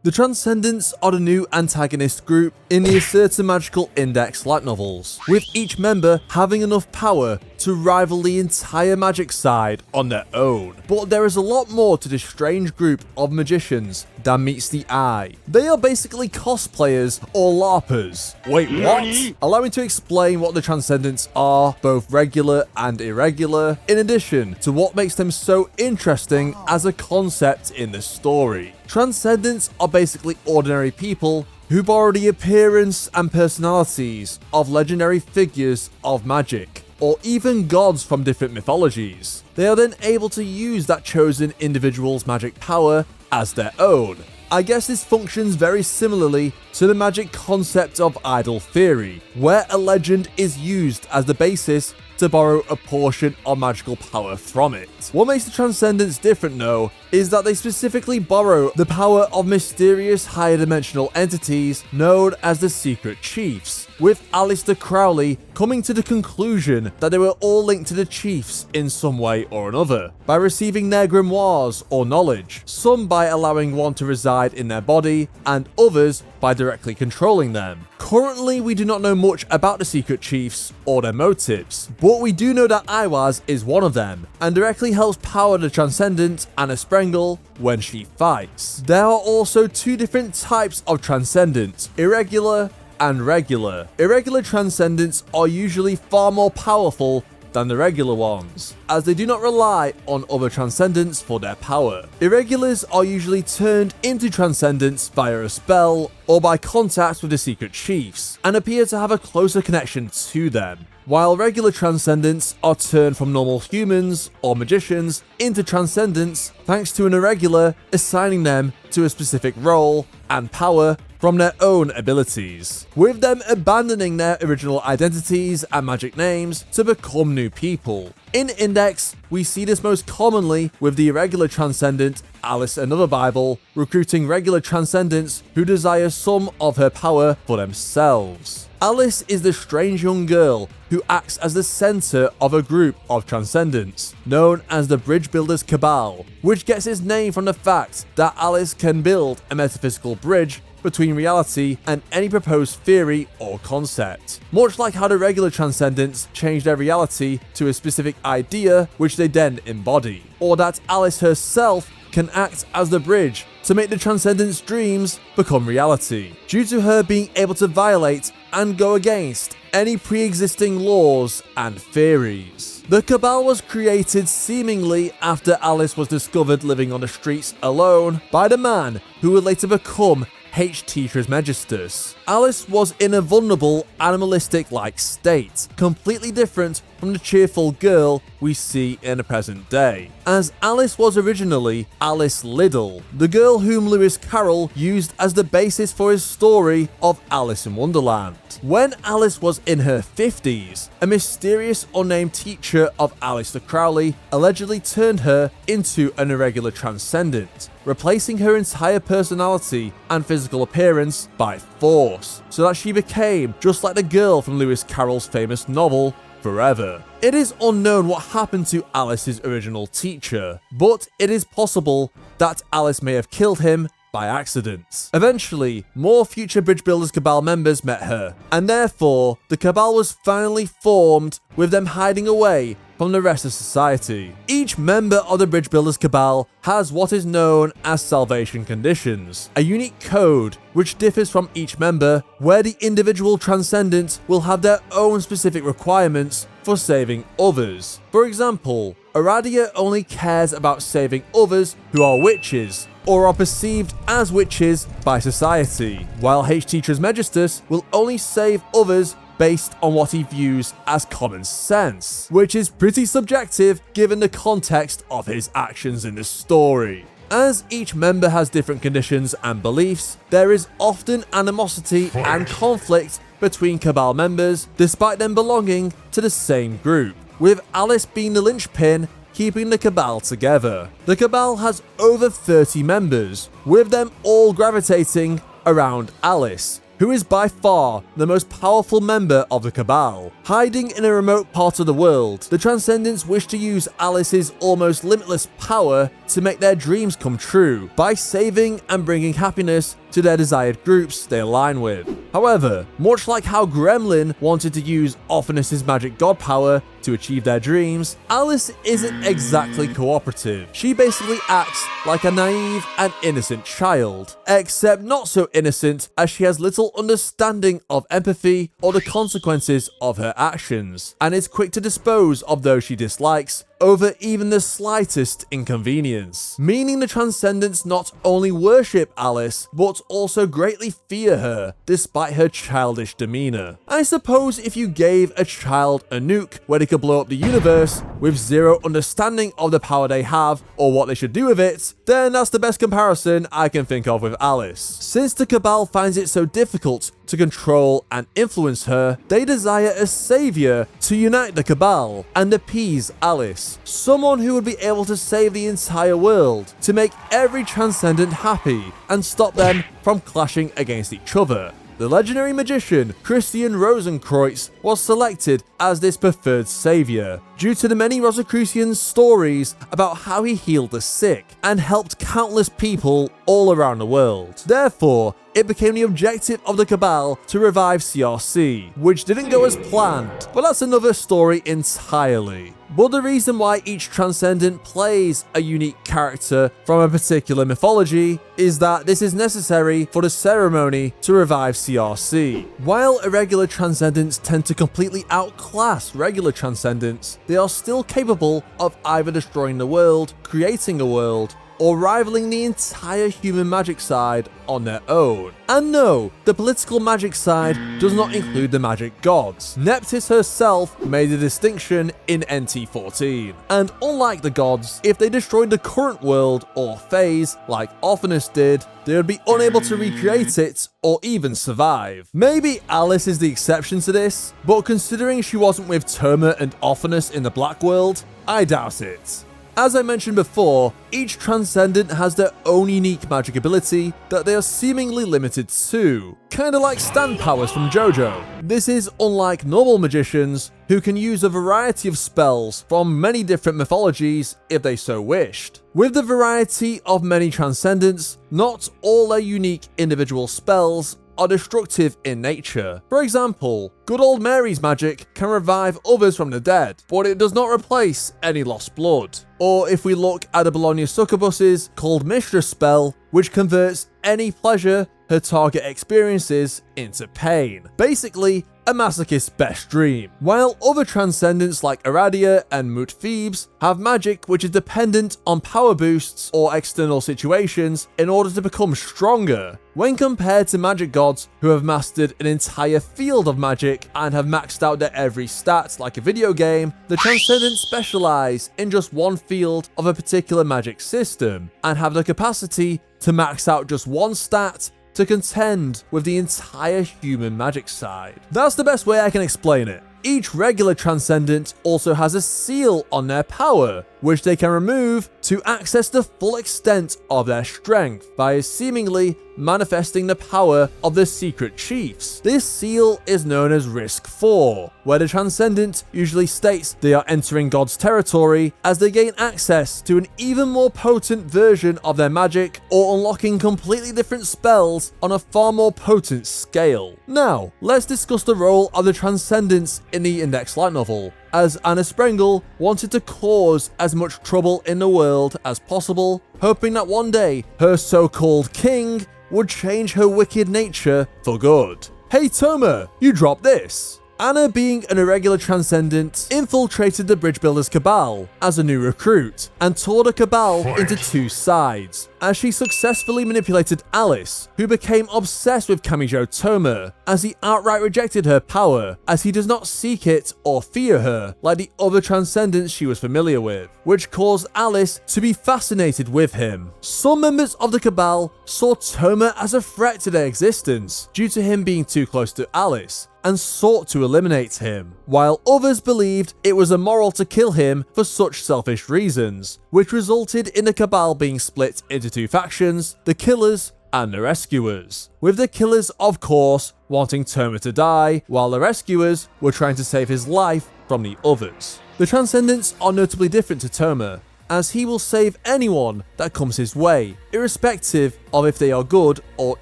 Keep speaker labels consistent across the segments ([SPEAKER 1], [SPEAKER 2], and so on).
[SPEAKER 1] The Transcendents are the new antagonist group in the Certain Magical Index light novels, with each member having enough power to rival the entire magic side on their own. But there is a lot more to this strange group of magicians than meets the eye. They are basically cosplayers or LARPers. Wait, what? Allow me to explain what the Transcendents are, both regular and irregular, in addition to what makes them so interesting as a concept in the story. Transcendents are basically ordinary people who borrow the appearance and personalities of legendary figures of magic, or even gods from different mythologies. They are then able to use that chosen individual's magic power as their own. I guess this functions very similarly to the magic concept of idol theory, where a legend is used as the basis to borrow a portion of magical power from it. What makes the Transcendents different though is that they specifically borrow the power of mysterious higher dimensional entities known as the Secret Chiefs, with Aleister Crowley coming to the conclusion that they were all linked to the Chiefs in some way or another, by receiving their grimoires or knowledge, some by allowing one to reside in their body, and others by directly controlling them. Currently, we do not know much about the Secret Chiefs or their motives, but we do know that Iwaz is one of them, and directly helps power the Transcendent Anna Sprengel when she fights. There are also two different types of Transcendent, irregular and regular. Irregular Transcendents are usually far more powerful than the regular ones, as they do not rely on other Transcendents for their power. Irregulars are usually turned into Transcendents via a spell or by contact with the Secret Chiefs, and appear to have a closer connection to them, while regular Transcendents are turned from normal humans or magicians into Transcendents thanks to an irregular assigning them to a specific role and power from their own abilities, with them abandoning their original identities and magic names to become new people. In Index, we see this most commonly with the irregular Transcendent Alice Another Bible recruiting regular Transcendents who desire some of her power for themselves. Alice is the strange young girl who acts as the center of a group of Transcendents, known as the Bridge Builders Cabal, which gets its name from the fact that Alice can build a metaphysical bridge between reality and any proposed theory or concept. Much like how the regular Transcendents change their reality to a specific idea which they then embody, or that Alice herself can act as the bridge to make the Transcendents' dreams become reality, due to her being able to violate and go against any pre-existing laws and theories. The Cabal was created seemingly after Alice was discovered living on the streets alone by the man who would later become H.T. Trismegistus. Alice was in a vulnerable, animalistic-like state, completely different from the cheerful girl we see in the present day, as Alice was originally Alice Liddell, the girl whom Lewis Carroll used as the basis for his story of Alice in Wonderland. When Alice was in her 50s, a mysterious unnamed teacher of Aleister Crowley allegedly turned her into an irregular Transcendent, replacing her entire personality and physical appearance by force, so that she became just like the girl from Lewis Carroll's famous novel, Forever. It is unknown what happened to Alice's original teacher, but it is possible that Alice may have killed him by accident. Eventually, more future Bridge Builders Cabal members met her, and therefore, the Cabal was finally formed, with them hiding away from the rest of society. Each member of the Bridge Builders Cabal has what is known as salvation conditions, a unique code which differs from each member, where the individual Transcendent will have their own specific requirements for saving others. For example, Aradia only cares about saving others who are witches, or are perceived as witches by society, while H.T. Trismegistus will only save others based on what he views as common sense, which is pretty subjective given the context of his actions in the story. As each member has different conditions and beliefs, there is often animosity and conflict between Cabal members despite them belonging to the same group, with Alice being the linchpin keeping the Cabal together. The Cabal has over 30 members, with them all gravitating around Alice, who is by far the most powerful member of the Cabal. Hiding in a remote part of the world, the Transcendents wish to use Alice's almost limitless power to make their dreams come true by saving and bringing happiness to their desired groups they align with. However, much like how Gremlin wanted to use Ophinus's magic god power to achieve their dreams, Alice isn't exactly cooperative. She basically acts like a naive and innocent child, except not so innocent as she has little understanding of empathy or the consequences of her actions, and is quick to dispose of those she dislikes over even the slightest inconvenience, meaning the Transcendents not only worship Alice, but also greatly fear her, despite her childish demeanor. I suppose if you gave a child a nuke where they could blow up the universe with zero understanding of the power they have or what they should do with it, then that's the best comparison I can think of with Alice. Since the Cabal finds it so difficult to control and influence her, they desire a savior to unite the Cabal and appease Alice. Someone who would be able to save the entire world, to make every Transcendent happy and stop them from clashing against each other. The legendary magician Christian Rosenkreutz was selected as this preferred savior due to the many Rosicrucian stories about how he healed the sick and helped countless people all around the world. Therefore, it became the objective of the Cabal to revive CRC, which didn't go as planned, but that's another story entirely. But the reason why each Transcendent plays a unique character from a particular mythology is that this is necessary for the ceremony to revive CRC. While irregular Transcendents tend to completely outclass regular Transcendents, they are still capable of either destroying the world, creating a world, or rivaling the entire human magic side on their own. And no, the political magic side does not include the magic gods. Nephthys herself made a distinction in NT14. And unlike the gods, if they destroyed the current world or phase like Ophinus did, they would be unable to recreate it or even survive. Maybe Alice is the exception to this, but considering she wasn't with Toma and Ophinus in the Black World, I doubt it. As I mentioned before, each Transcendent has their own unique magic ability that they are seemingly limited to, kinda like stand powers from JoJo. This is unlike normal magicians, who can use a variety of spells from many different mythologies if they so wished. With the variety of many Transcendents, not all their unique individual spells are destructive in nature. For example, good old Mary's magic can revive others from the dead, but it does not replace any lost blood. Or if we look at the Bologna Succubus's Cold Mistress spell, which converts any pleasure her target experiences into pain. Basically, a masochist's best dream. While other Transcendents like Aradia and Mut Thebes have magic which is dependent on power boosts or external situations in order to become stronger. When compared to magic gods who have mastered an entire field of magic and have maxed out their every stat like a video game, the Transcendents specialize in just one field of a particular magic system and have the capacity to max out just one stat to contend with the entire human magic side. That's the best way I can explain it. Each regular Transcendent also has a seal on their power, which they can remove to access the full extent of their strength by seemingly manifesting the power of the secret chiefs. This seal is known as Risk 4, where the Transcendent usually states they are entering God's territory as they gain access to an even more potent version of their magic or unlocking completely different spells on a far more potent scale. Now, let's discuss the role of the Transcendents in the Index light novel, as Anna Sprengel wanted to cause as much trouble in the world as possible, hoping that one day her so-called king would change her wicked nature for good. Hey Toma, you dropped this. Anna, being an irregular Transcendent, infiltrated the Bridge Builders Cabal as a new recruit and tore the Cabal into two sides, as she successfully manipulated Alice, who became obsessed with Kamijo Toma, as he outright rejected her power, as he does not seek it or fear her like the other Transcendents she was familiar with, which caused Alice to be fascinated with him. Some members of the Cabal saw Toma as a threat to their existence due to him being too close to Alice, and sought to eliminate him, while others believed it was immoral to kill him for such selfish reasons, which resulted in the Cabal being split into two factions, the Killers and the rescuers, with the killers of course wanting Toma to die, while the rescuers were trying to save his life from the others. The Transcendents are notably different to Toma, as he will save anyone that comes his way, irrespective of if they are good or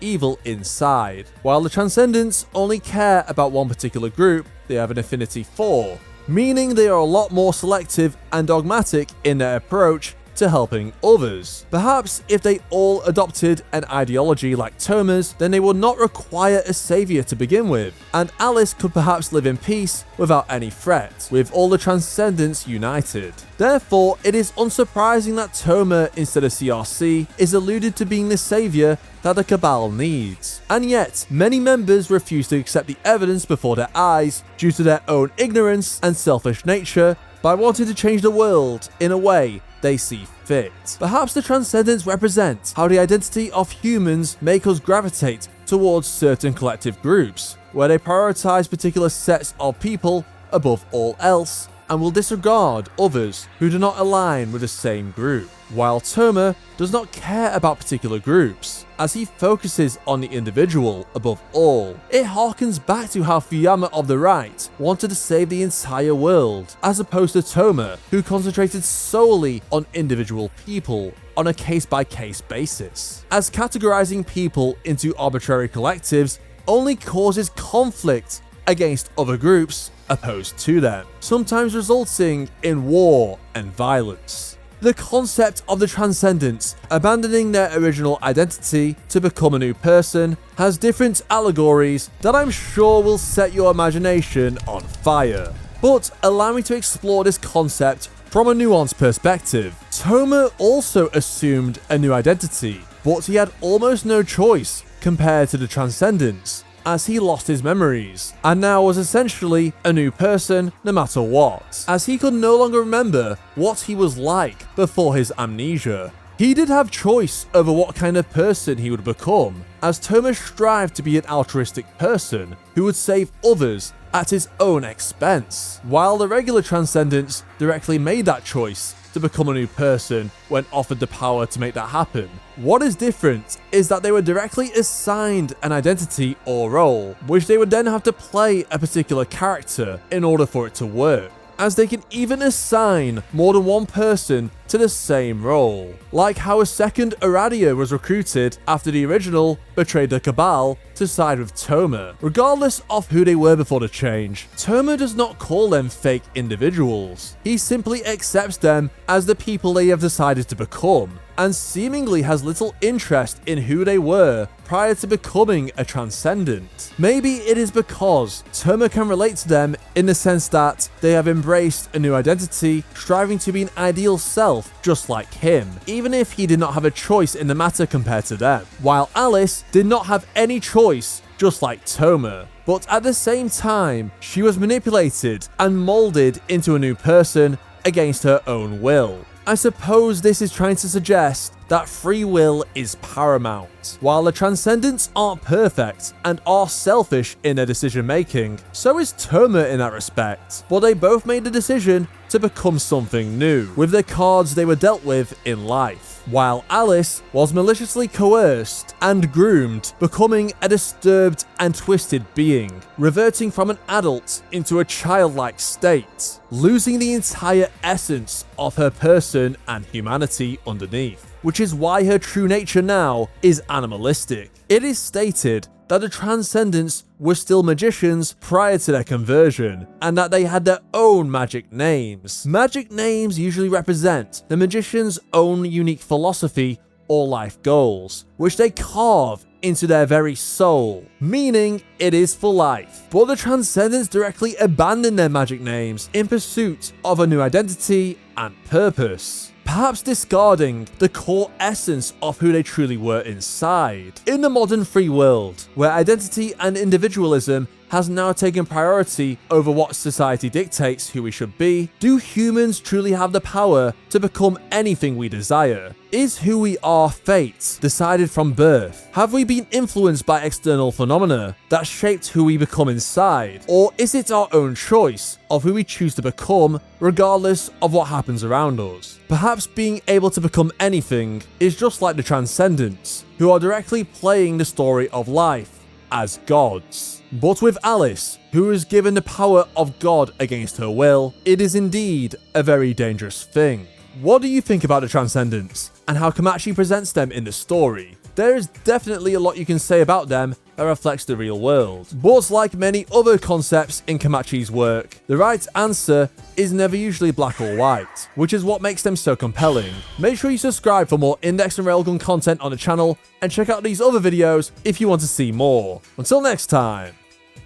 [SPEAKER 1] evil inside. While the Transcendents only care about one particular group they have an affinity for, meaning they are a lot more selective and dogmatic in their approach to helping others. Perhaps if they all adopted an ideology like Toma's, then they would not require a savior to begin with, and Alice could perhaps live in peace without any threat, with all the Transcendents united. Therefore, it is unsurprising that Toma, instead of CRC, is alluded to being the savior that the Cabal needs. And yet, many members refuse to accept the evidence before their eyes due to their own ignorance and selfish nature by wanting to change the world in a way they see fit. Perhaps the Transcendents represent how the identity of humans make us gravitate towards certain collective groups, where they prioritize particular sets of people above all else and will disregard others who do not align with the same group. While Toma does not care about particular groups, as he focuses on the individual above all. It harkens back to how Fuyama of the Right wanted to save the entire world, as opposed to Toma, who concentrated solely on individual people on a case-by-case basis, as categorizing people into arbitrary collectives only causes conflict against other groups opposed to them, sometimes resulting in war and violence. The concept of the Transcendents abandoning their original identity to become a new person has different allegories that I'm sure will set your imagination on fire. But allow me to explore this concept from a nuanced perspective. Toma also assumed a new identity, but he had almost no choice compared to the Transcendents, as he lost his memories, and now was essentially a new person no matter what, as he could no longer remember what he was like before his amnesia. He did have choice over what kind of person he would become, as Toma strived to be an altruistic person who would save others at his own expense, while the regular Transcendents directly made that choice to become a new person when offered the power to make that happen. What is different is that they were directly assigned an identity or role, which they would then have to play a particular character in order for it to work, as they can even assign more than one person to the same role, like how a second Aradia was recruited after the original betrayed the Cabal to side with Toma. Regardless of who they were before the change, Toma does not call them fake individuals. He simply accepts them as the people they have decided to become, and seemingly has little interest in who they were prior to becoming a Transcendent. Maybe it is because Toma can relate to them in the sense that they have embraced a new identity, striving to be an ideal self just like him, even if he did not have a choice in the matter compared to them, while Alice did not have any choice just like Toma. But at the same time, she was manipulated and molded into a new person against her own will. I suppose this is trying to suggest that free will is paramount. While the Transcendents aren't perfect and are selfish in their decision making, so is Toma in that respect. But they both made the decision to become something new, with the cards they were dealt with in life, while Alice was maliciously coerced and groomed, becoming a disturbed and twisted being, reverting from an adult into a childlike state, losing the entire essence of her person and humanity underneath, which is why her true nature now is animalistic. It is stated that the Transcendents were still magicians prior to their conversion, and that they had their own magic names. Magic names usually represent the magician's own unique philosophy or life goals, which they carve into their very soul, meaning it is for life. But the Transcendents directly abandon their magic names in pursuit of a new identity and purpose, perhaps discarding the core essence of who they truly were inside. In the modern free world, where identity and individualism has now taken priority over what society dictates who we should be? Do humans truly have the power to become anything we desire? Is who we are fate, decided from birth? Have we been influenced by external phenomena that shaped who we become inside? Or is it our own choice of who we choose to become, regardless of what happens around us? Perhaps being able to become anything is just like the Transcendents, who are directly playing the story of life as gods. But with Alice, who is given the power of God against her will, it is indeed a very dangerous thing. What do you think about the Transcendents, and how Kamachi presents them in the story? There is definitely a lot you can say about them that reflects the real world. But like many other concepts in Kamachi's work, the right answer is never usually black or white, which is what makes them so compelling. Make sure you subscribe for more Index and Railgun content on the channel, and check out these other videos if you want to see more. Until next time.